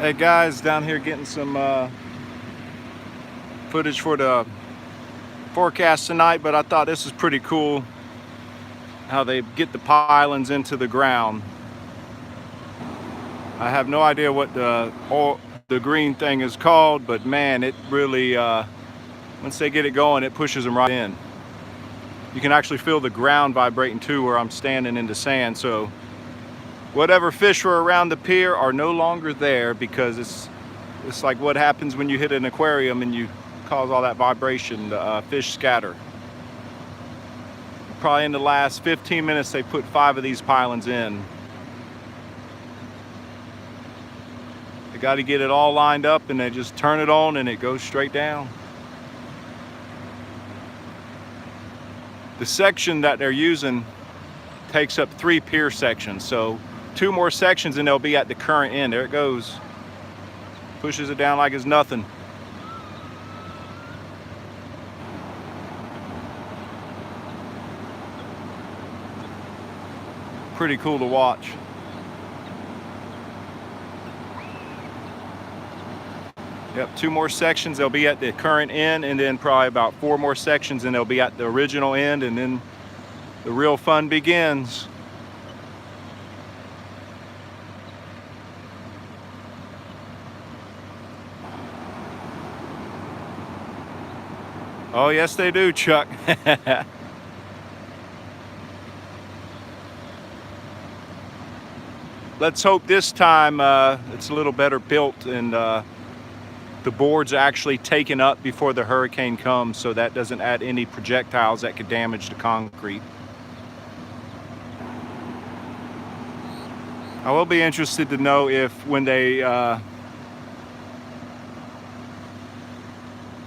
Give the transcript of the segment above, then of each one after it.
Hey guys, down here getting some footage for the forecast tonight, but I thought this was pretty cool how they get the pylons into the ground. I have no idea what the green thing is called, but man, it really, once they get it going, it pushes them right in. You can actually feel the ground vibrating too where I'm standing in the sand, so whatever fish were around the pier are no longer there, because it's like what happens when you hit an aquarium and you cause all that vibration. The fish scatter. Probably in the last 15 minutes they put 5 of these pylons in. They got to get it all lined up and they just turn it on and it goes straight down. The section that they're using takes up 3 pier sections, so 2 more sections and they'll be at the current end. There it goes. Pushes it down like it's nothing. Pretty cool to watch. Yep, 2 more sections, they'll be at the current end, and then probably about 4 more sections and they'll be at the original end, and then the real fun begins. Oh yes they do, Chuck. Let's hope this time it's a little better built and the boards are actually taken up before the hurricane comes, so that doesn't add any projectiles that could damage the concrete. I will be interested to know if when they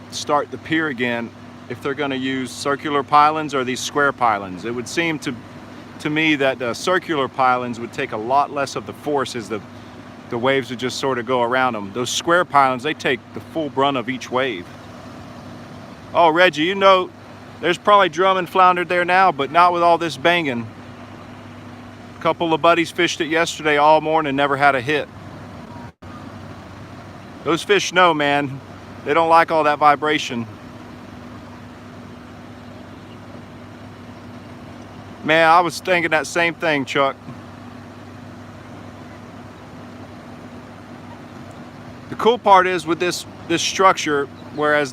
start the pier again, if they're going to use circular pylons or these square pylons. It would seem to me that the circular pylons would take a lot less of the force, as the waves would just sort of go around them. Those square pylons, they take the full brunt of each wave. Oh, Reggie, you know, there's probably drum and flounder there now, but not with all this banging. A couple of buddies fished it yesterday all morning, never had a hit. Those fish know, man. They don't like all that vibration. Man, I was thinking that same thing, Chuck. The cool part is with this structure, whereas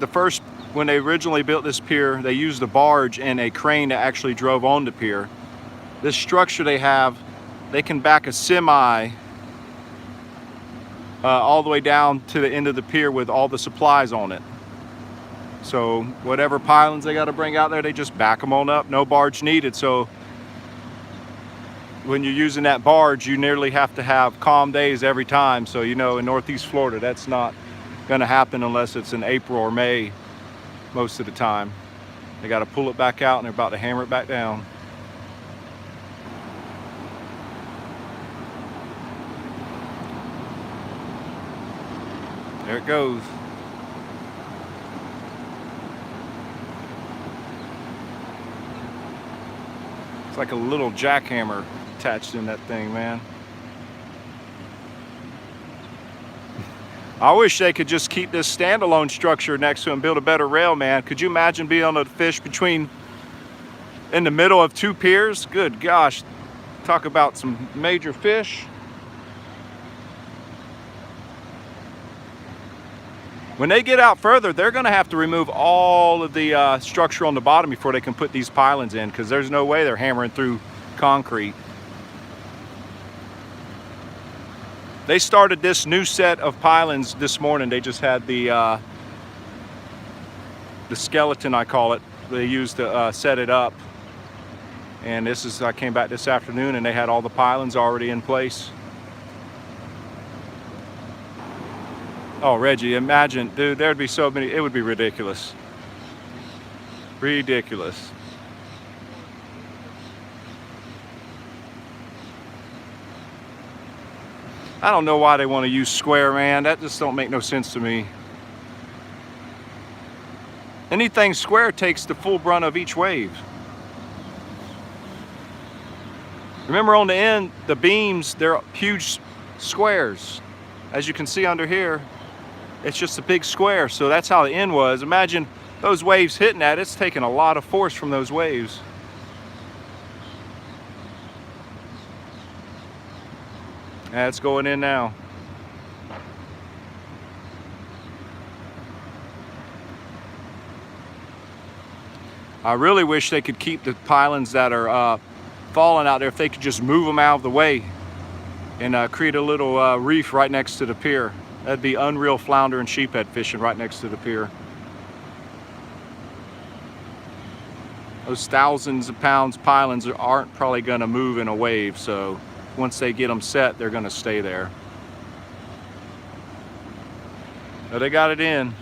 when they originally built this pier, they used a barge and a crane that actually drove on the pier. This structure they have, they can back a semi all the way down to the end of the pier with all the supplies on it. So whatever pylons they got to bring out there, they just back them on up, no barge needed. So when you're using that barge, you nearly have to have calm days every time. So, you know, in Northeast Florida, that's not going to happen unless it's in April or May most of the time. They got to pull it back out and they're about to hammer it back down. There it goes. It's like a little jackhammer attached in that thing, man. I wish they could just keep this standalone structure next to it and build a better rail, man. Could you imagine being able to fish in the middle of 2 piers? Good gosh, talk about some major fish. When they get out further, they're going to have to remove all of the structure on the bottom before they can put these pylons in, because there's no way they're hammering through concrete. They started this new set of pylons this morning. They just had the skeleton, I call it, they used to set it up. And I came back this afternoon and they had all the pylons already in place. Oh, Reggie, imagine, dude, there'd be so many, it would be ridiculous. Ridiculous. I don't know why they want to use square, man. That just don't make no sense to me. Anything square takes the full brunt of each wave. Remember on the end, the beams, they're huge squares. as you can see under here, it's just a big square. So that's how the end was. Imagine those waves hitting that. It's taking a lot of force from those waves. That's going in now. I really wish they could keep the pylons that are falling out there, if they could just move them out of the way and create a little reef right next to the pier. That'd be unreal flounder and sheephead fishing right next to the pier. Those thousands of pounds pylons aren't probably gonna move in a wave, so once they get them set, they're gonna stay there. But they got it in.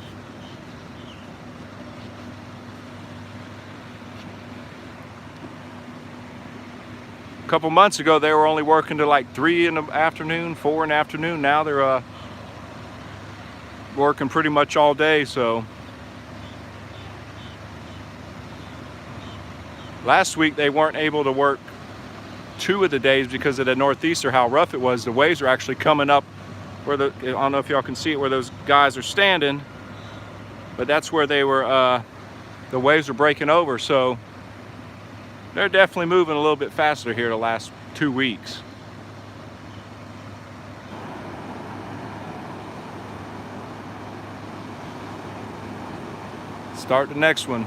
A couple months ago, they were only working to like 3 in the afternoon, 4 in the afternoon. Now they're working pretty much all day. So last week they weren't able to work 2 of the days because of the northeaster, how rough it was. The waves were actually coming up where I don't know if y'all can see it, where those guys are standing, but that's where they were, the waves were breaking over. So they're definitely moving a little bit faster here the last 2 weeks. Start the next one,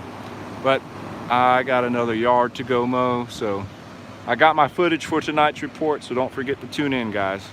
but I got another yard to go mow, so I got my footage for tonight's report, so don't forget to tune in, guys.